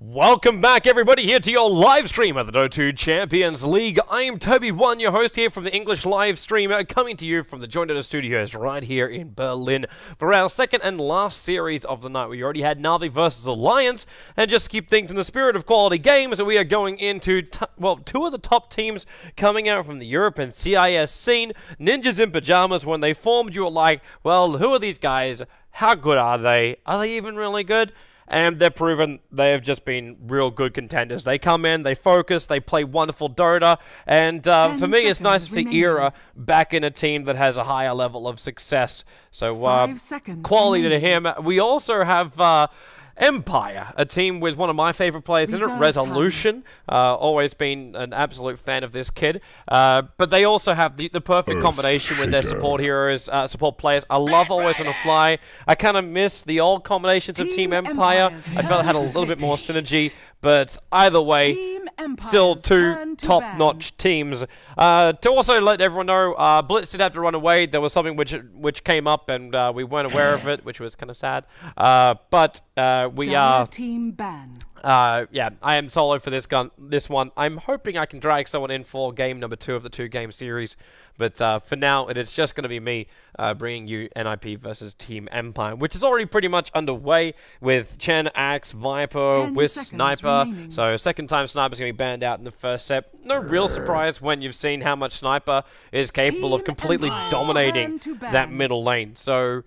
Welcome back, everybody, here to your live stream of the Dota Champions League. I am Toby1, your host here from the English live stream, coming to you from the Joint Dota Studios right here in Berlin for our second and last series of the night. We already had Na'Vi versus Alliance, and just to keep things in the spirit of quality games, we are going into, two of the top teams coming out from the Europe and CIS scene. Ninjas in Pajamas, when they formed, you were like, well, who are these guys? How good are they? Are they even really good? And they're proven they have just been real good contenders. They come in, they focus, they play wonderful Dota, and for me it's nice to see Era back in a team that has a higher level of success. So quality to him. We also have Empire, a team with one of my favorite players in it, Resolution. Always been an absolute fan of this kid. But they also have the perfect combination with their support heroes, support players. I love Always on the Fly. I kind of miss the old combinations of Team Empire. I felt it had a little bit more synergy. But either way, still two top-notch teams. To also let everyone know, Blitz did have to run away. There was something which came up, and we weren't aware of it, which was kind of sad. But we are team ban. Yeah, I am solo for this one. I'm hoping I can drag someone in for game number 2 of the 2-game series. But for now, it is just going to be me bringing you NiP versus Team Empire, which is already pretty much underway with Chen, Axe, Viper, Whis, Sniper. Remaining. So second time Sniper's going to be banned out in the first set. No real surprise when you've seen how much Sniper is capable of completely dominating that middle lane. So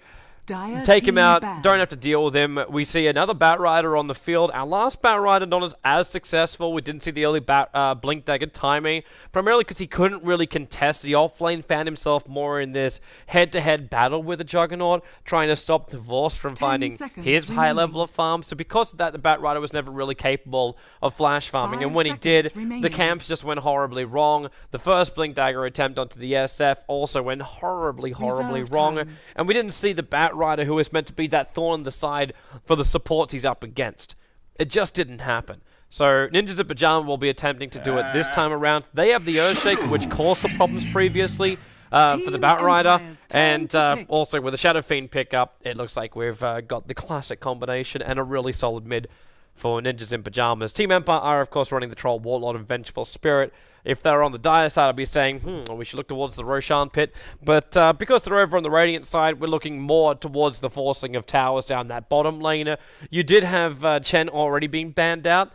take him out, don't have to deal with him. We see another Batrider on the field. Our last Batrider not as successful. We didn't see the early Blink Dagger timing, primarily because he couldn't really contest. The off-lane found himself more in this head-to-head battle with the Juggernaut, trying to stop Divorce from finding his high level of farm. So because of that, the Batrider was never really capable of flash farming. And when he did, the camps just went horribly wrong. The first Blink Dagger attempt onto the SF also went horribly wrong. And we didn't see the Batrider who is meant to be that thorn in the side for the supports he's up against. It just didn't happen. So Ninjas in Pajama will be attempting to do it this time around. They have the Earthshaker, which caused the problems previously for the Batrider, and also with the Shadow Fiend pickup, it looks like we've got the classic combination and a really solid mid for Ninjas in Pajamas. Team Empire are, of course, running the Troll, Warlord, and Vengeful Spirit. If they're on the Dire side, I'd be saying, we should look towards the Roshan pit. But because they're over on the Radiant side, we're looking more towards the forcing of towers down that bottom lane. You did have Chen already being banned out,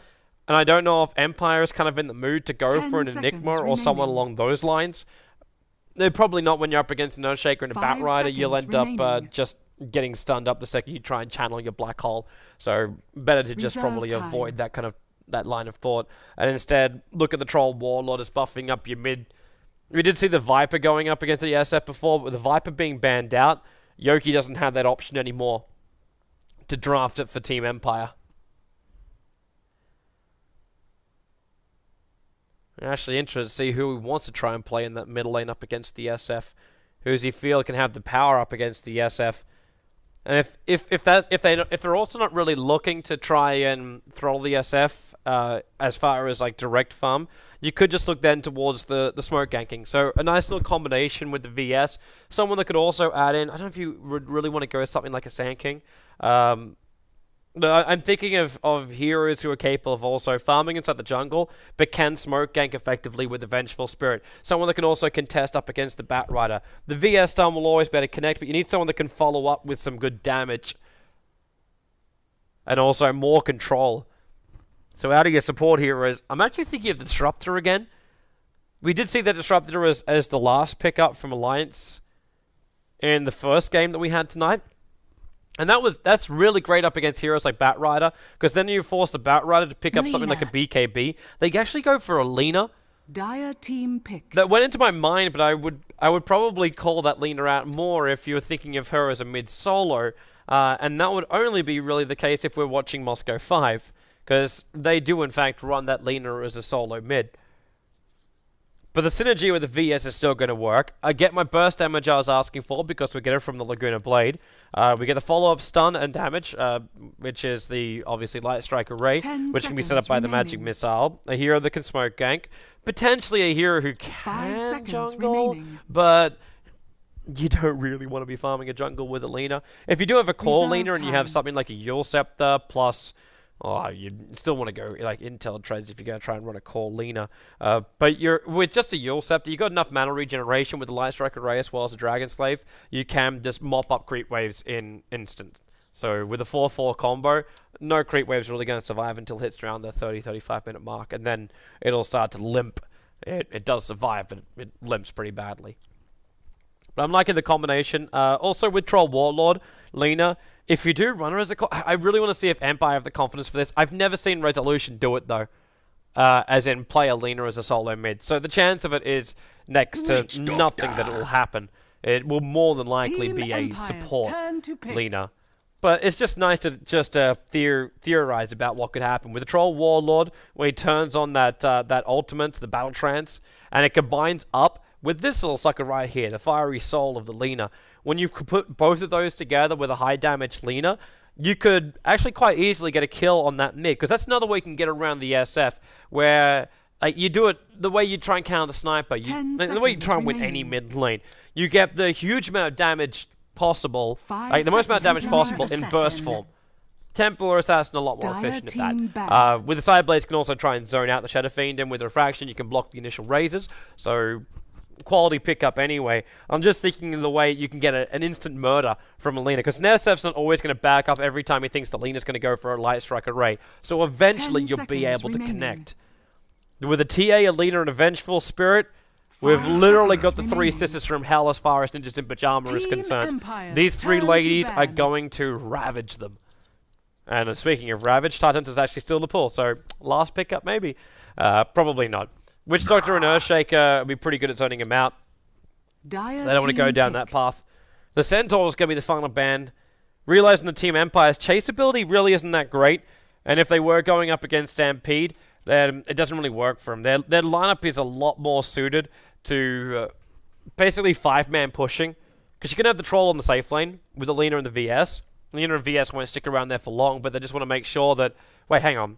and I don't know if Empire is kind of in the mood to go for an Enigma or someone along those lines. They're probably not when you're up against an Earthshaker and a Batrider. You'll end up just getting stunned up the second you try and channel your Black Hole. So better to just probably avoid that line of thought, and instead look at the Troll Warlord as buffing up your mid. We did see the Viper going up against the SF before, but with the Viper being banned out, Yoki doesn't have that option anymore to draft it for Team Empire. I'm actually interested to see who he wants to try and play in that middle lane up against the SF. Who does he feel can have the power up against the SF? And if they're also not really looking to try and throttle the SF as far as like direct farm, you could just look then towards the smoke ganking. So a nice little combination with the VS. Someone that could also add in, I don't know if you would really want to go with something like a Sand King. I'm thinking of heroes who are capable of also farming inside the jungle, but can smoke gank effectively with the Vengeful Spirit. Someone that can also contest up against the Batrider. The VS stun will always be able to connect, but you need someone that can follow up with some good damage. And also more control. So out of your support heroes, I'm actually thinking of the Disruptor again. We did see that Disruptor as the last pickup from Alliance in the first game that we had tonight. And that's really great up against heroes like Batrider, because then you force the Batrider to pick up something like a BKB. They actually go for a Lina. Dire team pick. That went into my mind, but I would probably call that Lina out more if you were thinking of her as a mid-solo. And that would only be really the case if we're watching Moscow 5, because they do in fact run that Lina as a solo mid. But the synergy with the VS is still going to work. I get my burst damage I was asking for because we get it from the Laguna Blade. We get the follow-up stun and damage, which is the, obviously, Light Strike Array, which can be set up by the Magic Missile. A hero that can smoke gank. Potentially a hero who can jungle, but you don't really want to be farming a jungle with a Lina. If you do have a core Lina and you have something like a Yule Scepter plus Oh, you still want to go like Intel trades if you're going to try and run a core Lina. But you're with just a Yule Scepter, you got enough mana regeneration with the Light Strike Array as well as a Dragon Slave. You can just mop up creep waves in instant. So with a 4-4 combo, no creep waves really going to survive until it hits around the 30-35 minute mark, and then it'll start to limp. It does survive, but it limps pretty badly. But I'm liking the combination. Also with Troll Warlord, Lina, if you do run her as a... I really want to see if Empire have the confidence for this. I've never seen Resolution do it, though. As in, play a Lina as a solo mid. So the chance of it is next to nothing that it will happen. It will more than likely Team be a Empire's support turn to pick. Lina. But it's just nice to just theorize about what could happen. With the Troll Warlord, where he turns on that ultimate, the Battle Trance, and it combines up with this little sucker right here, the Fiery Soul of the Lina. When you could put both of those together with a high damage Lina, you could actually quite easily get a kill on that mid, because that's another way you can get around the SF, where you do it the way you try and counter the sniper, the way you try and win any mid lane. You get the huge amount of damage possible, the most amount of damage possible in burst form. Templar Assassin a lot more efficient at that. With the Side Blades, you can also try and zone out the Shadow Fiend, and with Refraction, you can block the initial raises. So quality pickup anyway. I'm just thinking of the way you can get an instant murder from a Lina, because NSF's not always going to back up every time he thinks the Lina's going to go for a Light Strike Array. So eventually you'll be able to connect. With a TA, a Lina, and a Vengeful Spirit, we've literally got the three sisters from hell as far as Ninjas in Pajama is concerned. These three ladies are going to ravage them. And speaking of ravage, Titan is actually still in the pool, so last pickup maybe. Probably not. Witch Doctor and Earthshaker would be pretty good at zoning him out. So they don't want to go down that path. The Centaur is going to be the final band. Realizing the Team Empire's chase ability really isn't that great, and if they were going up against Stampede, then it doesn't really work for them. Their lineup is a lot more suited to basically 5-man pushing, because you can have the Troll on the safe lane with the Lina and the VS. Lina and VS won't stick around there for long, but they just want to make sure that... Wait, hang on.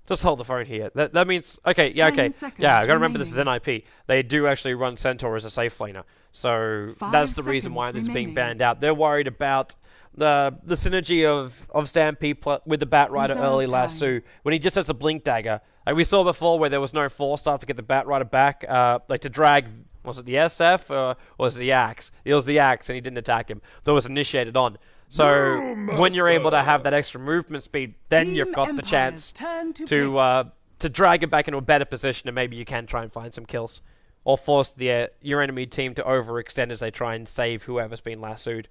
Just hold the phone here. That means... Okay, yeah, okay. Yeah, I gotta remember this is NiP. They do actually run Centaur as a safe laner. So that's the reason why this is being banned out. They're worried about the synergy of Stampede with the Bat Rider early lasso, when he just has a Blink Dagger. Like we saw before where there was no force start to get the Bat Rider back, like to drag... Was it the SF or was it the Axe? It was the Axe and he didn't attack him. That was initiated on. So when you're able to have that extra movement speed, then you've got the chance to drag it back into a better position, and maybe you can try and find some kills, or force your enemy team to overextend as they try and save whoever's been lassoed.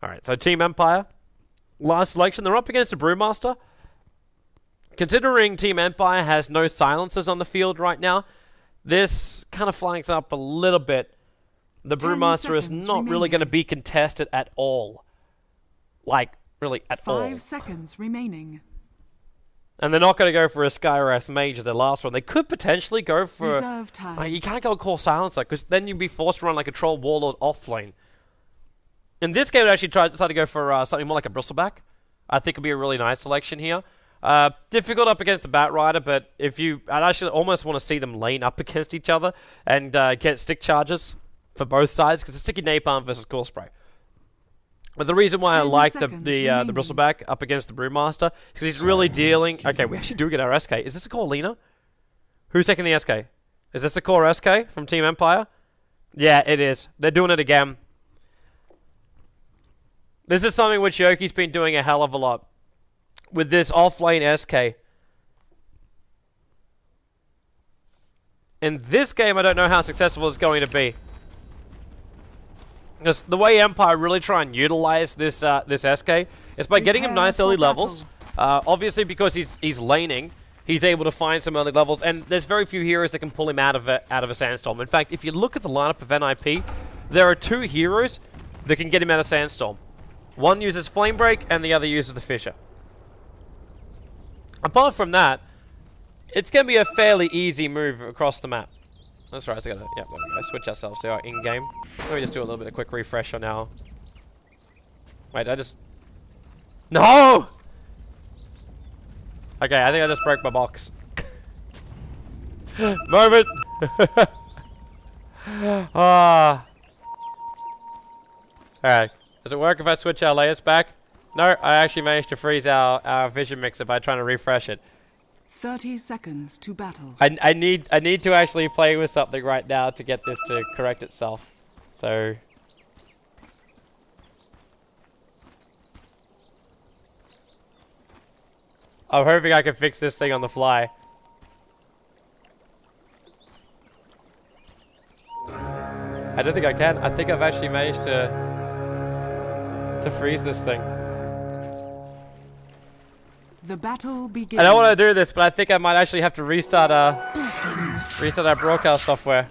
All right, so Team Empire, last selection. They're up against the Brewmaster. Considering Team Empire has no silencers on the field right now, this kind of flanks up a little bit. The Brewmaster is not really going to be contested at all. Like, really, at all. 5 seconds remaining. And they're not going to go for a Skywrath Mage as their last one. They could potentially go for... Reserve time. You can't go Core Silencer, because then you'd be forced to run like a Troll Warlord offlane. In this game, I'd actually decide to go for something more like a Bristleback. I think it'd be a really nice selection here. Difficult up against the Bat Rider, but I'd actually almost want to see them lane up against each other and get stick charges for both sides, because it's sticky napalm versus Core Spray. But the reason why I like the Bristleback up against the Brewmaster is because he's really dealing... Okay, we actually do get our SK. Is this a Core Lina? Who's taking the SK? Is this a Core SK from Team Empire? Yeah, it is. They're doing it again. This is something which Yoki's been doing a hell of a lot. With this offlane SK. In this game, I don't know how successful it's going to be. Because the way Empire really try and utilize this SK is by getting him nice early levels. Obviously, because he's laning, he's able to find some early levels, and there's very few heroes that can pull him out of a Sandstorm. In fact, if you look at the lineup of NiP, there are 2 heroes that can get him out of Sandstorm. One uses Flame Break, and the other uses the Fissure. Apart from that, it's going to be a fairly easy move across the map. That's right, so there we go. Switch ourselves to our in-game. Let me just do a little bit of quick refresh on our... Wait, I just... No! Okay, I think I just broke my box. Moment! Alright. Does it work if I switch our layers back? No, I actually managed to freeze our vision mixer by trying to refresh it. 30 seconds to battle. I need to actually play with something right now to get this to correct itself. So I'm hoping I can fix this thing on the fly. I don't think I can. I think I've actually managed to freeze this thing. The battle begins. I don't want to do this, but I think I might actually have to restart our broadcast software.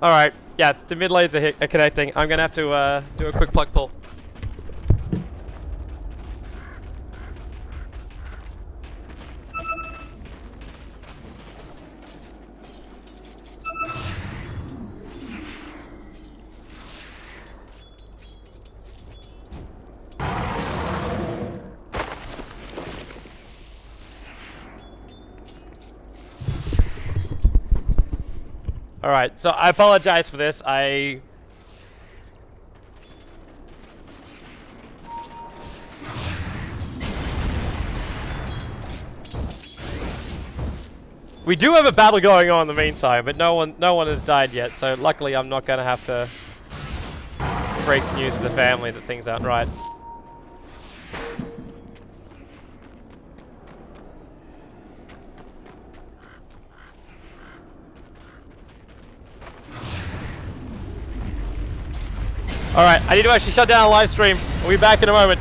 All right, yeah, the mid lanes are connecting. I'm gonna have to do a quick plug pull. Alright, so I apologize for this. We do have a battle going on in the meantime, but no one has died yet, so luckily I'm not gonna have to break news to the family that things aren't right. Alright, I need to actually shut down a live stream. We'll be back in a moment.